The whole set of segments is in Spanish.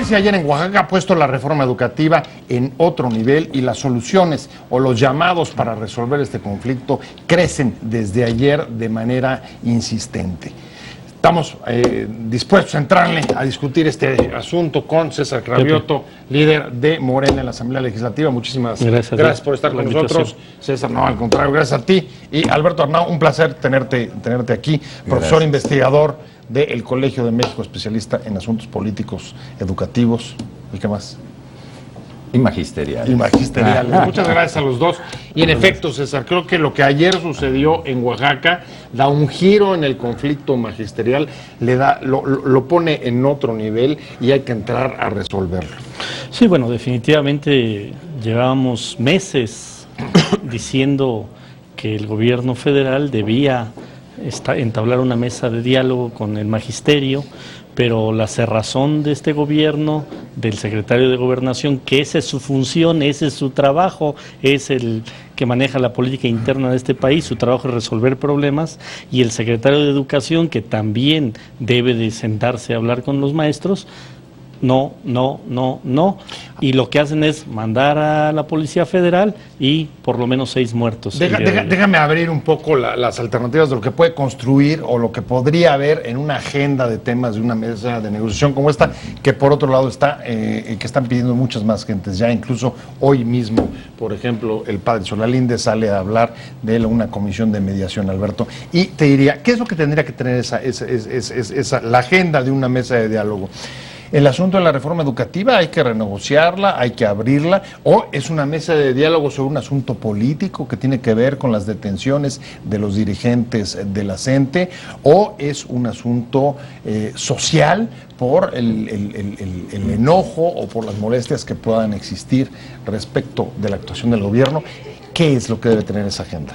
violencia ayer en Oaxaca ha puesto la reforma educativa en otro nivel y las soluciones o los llamados para resolver este conflicto crecen desde ayer de manera insistente. Estamos dispuestos a entrarle a discutir este asunto con César Cravioto, líder de Morena en la Asamblea Legislativa. Muchísimas gracias por estar con nosotros. César, no, al contrario, gracias a ti. Y Alberto Arnau, un placer tenerte aquí, profesor investigador del Colegio de México, especialista en asuntos políticos, educativos. ¿Y qué más? Y magisteriales. Y magisteriales. Muchas gracias a los dos. Y en efecto, César, creo que lo que ayer sucedió en Oaxaca da un giro en el conflicto magisterial, lo pone en otro nivel y hay que entrar a resolverlo. Sí, bueno, definitivamente llevábamos meses diciendo que el gobierno federal debía entablar una mesa de diálogo con el magisterio, pero la cerrazón de este gobierno, del secretario de Gobernación, que esa es su función, ese es su trabajo, es el que maneja la política interna de este país, su trabajo es resolver problemas, y el secretario de Educación, que también debe de sentarse a hablar con los maestros, no, y lo que hacen es mandar a la Policía Federal y por lo menos 6 muertos. Déjame abrir un poco las alternativas de lo que puede construir o lo que podría haber en una agenda de temas de una mesa de negociación como esta, que por otro lado que están pidiendo muchas más gentes. Ya incluso hoy mismo, por ejemplo, el padre Solalinde sale a hablar de una comisión de mediación, Alberto. Y te diría, ¿qué es lo que tendría que tener la agenda de una mesa de diálogo? El asunto de la reforma educativa hay que renegociarla, hay que abrirla, o es una mesa de diálogo sobre un asunto político que tiene que ver con las detenciones de los dirigentes de la CENTE, o es un asunto social por el enojo o por las molestias que puedan existir respecto de la actuación del gobierno. ¿Qué es lo que debe tener esa agenda?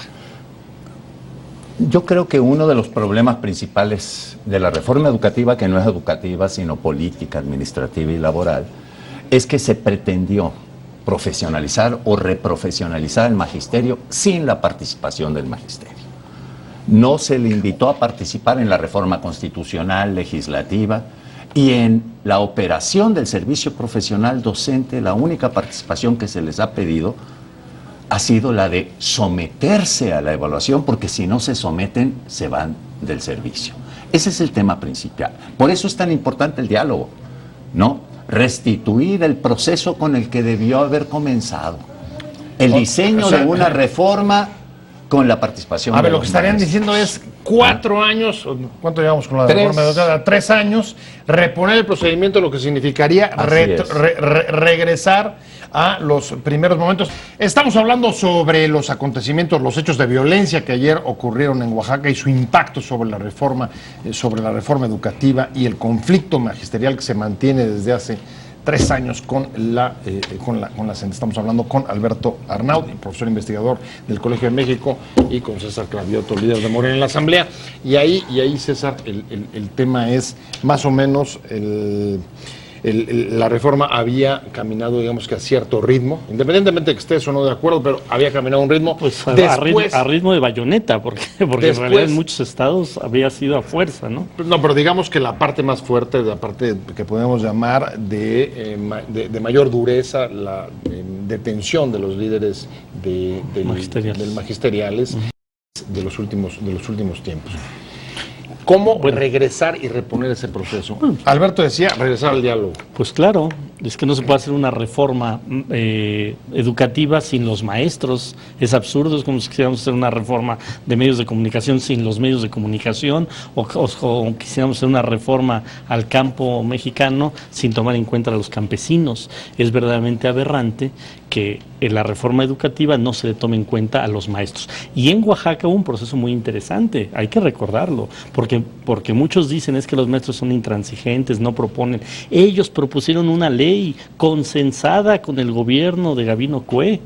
Yo creo que uno de los problemas principales de la reforma educativa, que no es educativa, sino política, administrativa y laboral, es que se pretendió profesionalizar o reprofesionalizar el magisterio sin la participación del magisterio. No se le invitó a participar en la reforma constitucional, legislativa, y en la operación del servicio profesional docente, la única participación que se les ha pedido ha sido la de someterse a la evaluación, porque si no se someten, se van del servicio. Ese es el tema principal. Por eso es tan importante el diálogo, ¿no? Restituir el proceso con el que debió haber comenzado. El diseño de una reforma con la participación de los lo que estarían diciendo es 4 años, ¿cuánto llevamos con la reforma educativa? 3 años, reponer el procedimiento, lo que significaría regresar a los primeros momentos. Estamos hablando sobre los acontecimientos, los hechos de violencia que ayer ocurrieron en Oaxaca y su impacto sobre la reforma educativa y el conflicto magisterial que se mantiene desde hace 3 años con la CENTE. Estamos hablando con Alberto Arnau, profesor investigador del Colegio de México, y con César Cravioto, líder de Morena en la Asamblea. Y ahí César, el tema es más o menos la reforma había caminado, digamos que a cierto ritmo, independientemente de que estés o no de acuerdo, pero había caminado a un ritmo. Pues a ritmo de bayoneta, porque después, en realidad en muchos estados había sido a fuerza, ¿no? No, pero digamos que la parte más fuerte, la parte que podemos llamar de mayor dureza, la detención de los líderes del magisteriales de los últimos tiempos. ¿Cómo regresar y reponer ese proceso? Alberto decía, regresar al diálogo. Pues claro, es que no se puede hacer una reforma educativa sin los maestros. Es absurdo, es como si quisiéramos hacer una reforma de medios de comunicación sin los medios de comunicación, o quisiéramos hacer una reforma al campo mexicano sin tomar en cuenta a los campesinos. Es verdaderamente aberrante que en la reforma educativa no se le tome en cuenta a los maestros. Y en Oaxaca hubo un proceso muy interesante, hay que recordarlo, porque muchos dicen es que los maestros son intransigentes, no proponen. Ellos propusieron una ley consensada con el gobierno de Gabino Cue.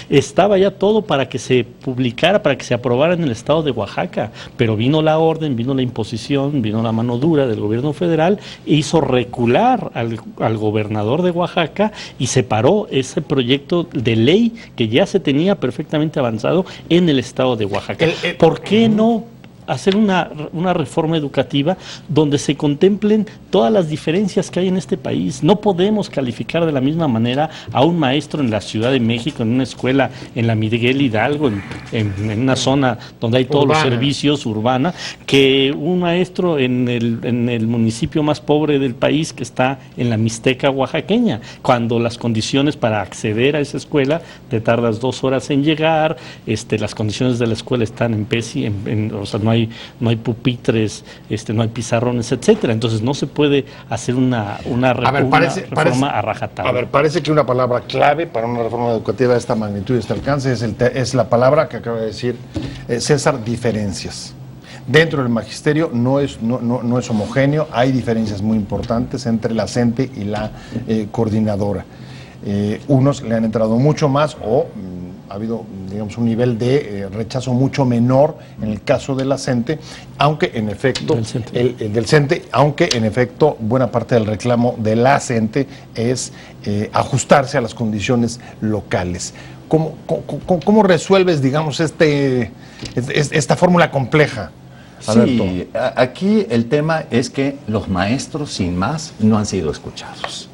Estaba ya todo para que se publicara, para que se aprobara en el estado de Oaxaca, pero vino la orden, vino la imposición, vino la mano dura del gobierno federal e hizo recular al gobernador de Oaxaca y separó ese proyecto de ley que ya se tenía perfectamente avanzado en el estado de Oaxaca. ¿Por qué no hacer una reforma educativa donde se contemplen todas las diferencias que hay en este país. No podemos calificar de la misma manera a un maestro en la Ciudad de México, en una escuela en la Miguel Hidalgo, en una zona donde hay todos los servicios urbana, que un maestro en el municipio más pobre del país, que está en la Mixteca oaxaqueña, cuando las condiciones para acceder a esa escuela te tardas 2 horas en llegar, las condiciones de la escuela están o sea, no hay pupitres, no hay pizarrones, etcétera. Entonces no se puede hacer una reforma a rajatabla. A ver, parece que una palabra clave para una reforma educativa de esta magnitud y de este alcance es la palabra que acaba de decir César: diferencias. Dentro del magisterio no es homogéneo, hay diferencias muy importantes entre la CENTE y la coordinadora. Unos le han entrado mucho más o ha habido, digamos, un nivel de rechazo mucho menor en el caso de la CENTE, aunque en efecto del CENTE, aunque en efecto buena parte del reclamo de la CENTE es ajustarse a las condiciones locales. ¿Cómo resuelves, digamos, esta fórmula compleja? Alberto. Sí, aquí el tema es que los maestros, sin más, no han sido escuchados.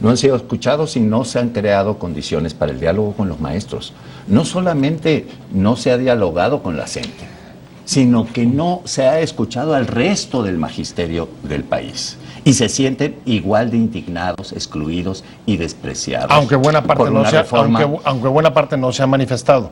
No han sido escuchados y no se han creado condiciones para el diálogo con los maestros. No solamente no se ha dialogado con la CENTE, sino que no se ha escuchado al resto del magisterio del país. Y se sienten igual de indignados, excluidos y despreciados. Aunque buena parte no se ha manifestado.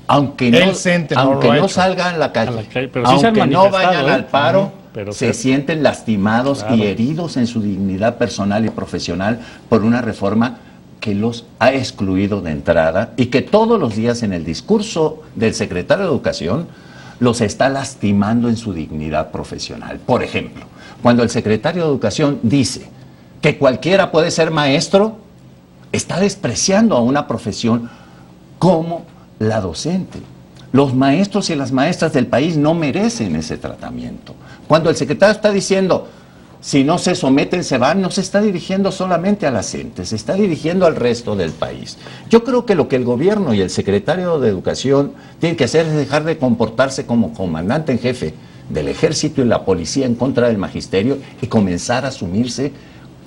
Aunque no salgan a la calle, pero sí aunque no vayan al paro, se sienten lastimados y heridos en su dignidad personal y profesional por una reforma que los ha excluido de entrada y que todos los días en el discurso del secretario de Educación los está lastimando en su dignidad profesional. Por ejemplo, cuando el secretario de Educación dice que cualquiera puede ser maestro, está despreciando a una profesión como la docente. Los maestros y las maestras del país no merecen ese tratamiento. Cuando el secretario está diciendo, si no se someten, se van, no se está dirigiendo solamente a la CENTE, se está dirigiendo al resto del país. Yo creo que lo que el gobierno y el secretario de Educación tienen que hacer es dejar de comportarse como comandante en jefe del ejército y la policía en contra del magisterio y comenzar a asumirse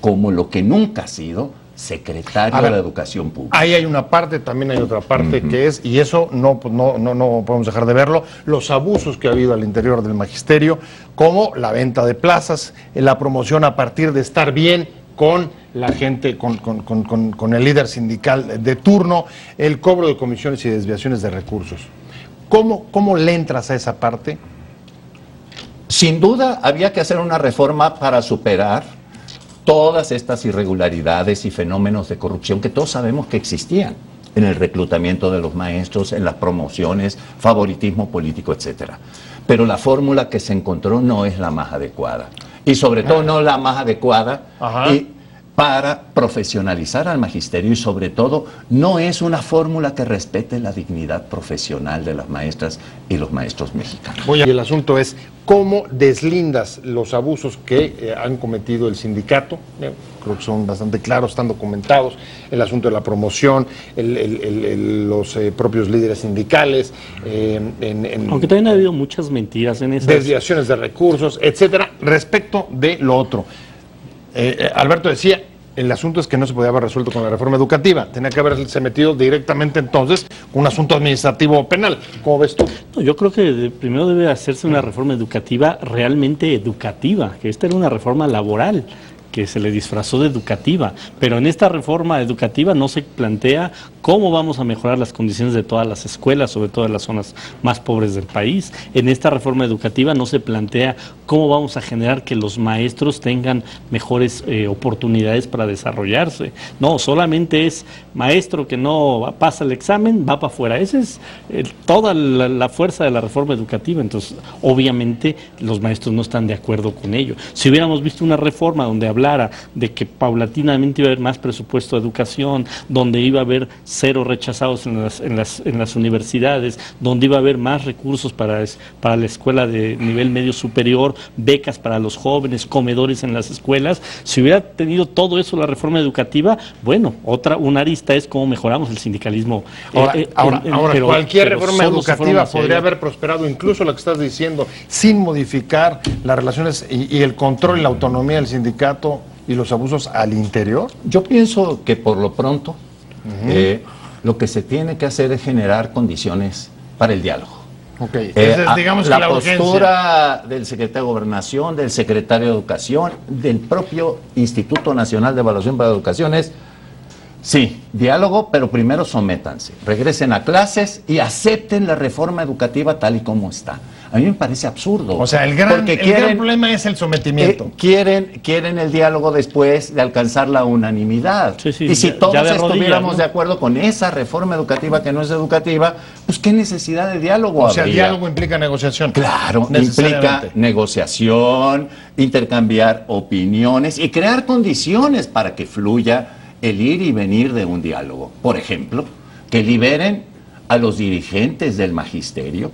como lo que nunca ha sido, secretario de Educación Pública. Ahí hay una parte, también hay otra parte que es, y eso no podemos dejar de verlo, los abusos que ha habido al interior del magisterio, como la venta de plazas, la promoción a partir de estar bien con la gente, con el líder sindical de turno, el cobro de comisiones y desviaciones de recursos. ¿Cómo le entras a esa parte? Sin duda había que hacer una reforma para superar todas estas irregularidades y fenómenos de corrupción que todos sabemos que existían en el reclutamiento de los maestros, en las promociones, favoritismo político, etcétera. Pero la fórmula que se encontró no es la más adecuada. Y sobre todo no la más adecuada para profesionalizar al magisterio, y sobre todo no es una fórmula que respete la dignidad profesional de las maestras y los maestros mexicanos. Y el asunto es, ¿cómo deslindas los abusos que han cometido el sindicato? Creo que son bastante claros, están documentados, el asunto de la promoción, los propios líderes sindicales. Aunque también ha habido muchas mentiras en esas. Desviaciones de recursos, etcétera, respecto de lo otro. Alberto decía, el asunto es que no se podía haber resuelto con la reforma educativa, tenía que haberse metido directamente entonces con un asunto administrativo o penal. ¿Cómo ves tú? No, yo creo que primero debe hacerse una reforma educativa realmente educativa, que esta era una reforma laboral que se le disfrazó de educativa, pero en esta reforma educativa no se plantea cómo vamos a mejorar las condiciones de todas las escuelas, sobre todo en las zonas más pobres del país. En esta reforma educativa no se plantea cómo vamos a generar que los maestros tengan mejores oportunidades para desarrollarse. No, solamente es maestro que no pasa el examen, va para afuera. Esa es toda la fuerza de la reforma educativa. Entonces, obviamente, los maestros no están de acuerdo con ello. Si hubiéramos visto una reforma donde hablara de que paulatinamente iba a haber más presupuesto de educación, donde iba a haber cero rechazados en las universidades, donde iba a haber más recursos para la escuela de nivel medio superior, becas para los jóvenes, comedores en las escuelas. Si hubiera tenido todo eso la reforma educativa, bueno, una arista es cómo mejoramos el sindicalismo. Ahora, Pero cualquier reforma solo se fueron educativa hacia podría allá. haber prosperado, incluso lo que estás diciendo, sin modificar las relaciones y el control y la autonomía del sindicato y los abusos al interior. Yo pienso que por lo pronto lo que se tiene que hacer es generar condiciones para el diálogo. Okay. Esa es, digamos, la que la urgencia. postura del secretario de Gobernación, del secretario de Educación, del propio Instituto Nacional de Evaluación para la Educación es, sí, diálogo, pero primero sométanse, regresen a clases y acepten la reforma educativa tal y como está. A mí me parece absurdo. O sea, el gran problema es el sometimiento. Quieren el diálogo después de alcanzar la unanimidad. Sí, sí, y si ya todos de rodillas, estuviéramos ¿no? de acuerdo con esa reforma educativa que no es educativa, pues qué necesidad de diálogo O sea, el habría. diálogo implica negociación. Claro, implica Necesariamente. negociación, intercambiar opiniones y crear condiciones para que fluya el ir y venir de un diálogo. Por ejemplo, que liberen a los dirigentes del magisterio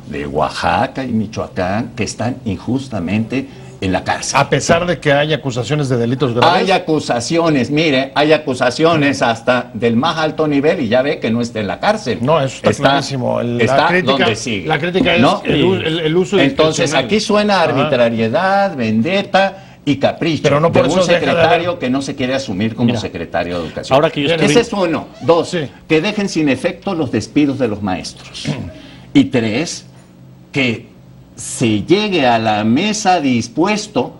de Oaxaca y Michoacán que están injustamente en la cárcel. A pesar de que hay acusaciones de delitos graves. Hay acusaciones, mire, hay acusaciones hasta del más alto nivel y ya ve que no está en la cárcel. No, eso está clarísimo. Está donde sigue. La crítica es ¿no? el uso Entonces discrecional. aquí suena Ajá. arbitrariedad, vendetta y capricho. Pero no por de un eso deja de secretario haber- que no se quiere asumir como Mira, secretario de Educación. ahora que yo estoy- Ese es uno. Dos, Sí. que dejen sin efecto los despidos de los maestros. Y tres, que se llegue a la mesa dispuesto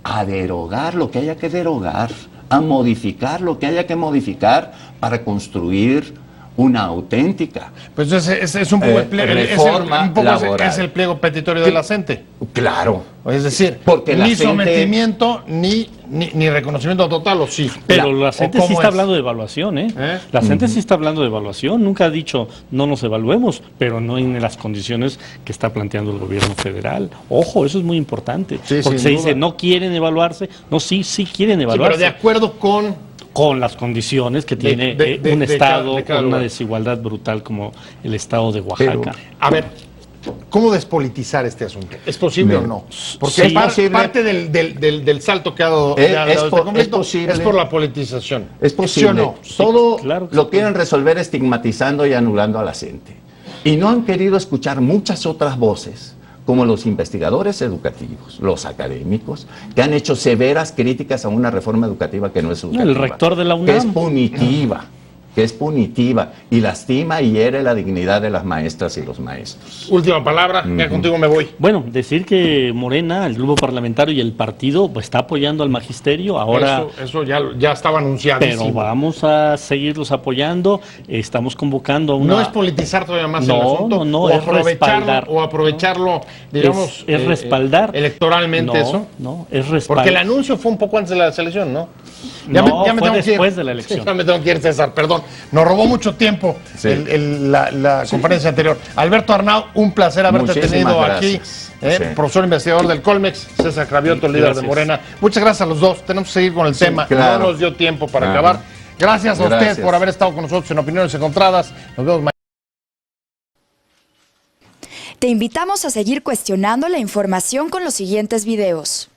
a derogar lo que haya que derogar, a modificar lo que haya que modificar para construir una auténtica. Pues ese es un poco el pliego, reforma laboral. es el pliego petitorio de la CENTE. Claro. Es decir, Porque la ni CENTE sometimiento ni reconocimiento total, o sí. Pero la CENTE ¿o sí cómo está es? hablando de evaluación, ¿eh? ¿Eh? La CENTE sí está hablando de evaluación. Nunca ha dicho no nos evaluemos, pero no en las condiciones que está planteando el gobierno federal. Ojo, eso es muy importante. Sí, porque sin se duda. dice no quieren evaluarse. No, sí quieren Sí, pero evaluarse. de acuerdo con Con las condiciones que tiene de un estado de cada con una lugar. desigualdad brutal como el estado de Pero, Oaxaca. a ver, ¿cómo despolitizar este asunto? ¿Es posible o no? Porque Sí, es posible. parte del salto que ha dado, Es- que ha dado es este po- conflicto, es posible. es por la politización. Es posible. ¿Sí o no? Todo claro que lo sí. quieren resolver estigmatizando y anulando a la gente. Y no han querido escuchar muchas otras voces, como los investigadores educativos, los académicos, que han hecho severas críticas a una reforma educativa que no es educativa. El rector de la Que es UNAM. punitiva y lastima y hiere la dignidad de las maestras y los maestros. Última palabra, ya contigo me voy. Bueno, decir que Morena, el grupo parlamentario y el partido pues, está apoyando al magisterio ahora. Eso ya estaba anunciadísimo. Pero vamos a seguirlos apoyando. Estamos convocando a una. No es politizar todavía más el No, asunto, no, o es respaldar. aprovecharlo, digamos, Es respaldar. electoralmente No, eso. no, es respaldar. Porque el anuncio fue un poco antes de la selección, ¿no? No, fue tengo que ir. después de la elección. Sí, ya me tengo que ir, César, perdón. Nos robó mucho tiempo Sí. la conferencia anterior. Alberto Arnau, un placer haberte Muchísimas tenido gracias. aquí. Sí. Profesor investigador del Colmex, César Cravioto, líder de Gracias. Morena. Muchas gracias a los dos. Tenemos que seguir con el tema. claro. No nos dio tiempo para Ajá. acabar. Gracias a usted Gracias. por haber estado con nosotros en Opiniones Encontradas. Nos vemos mañana. Te invitamos a seguir cuestionando la información con los siguientes videos.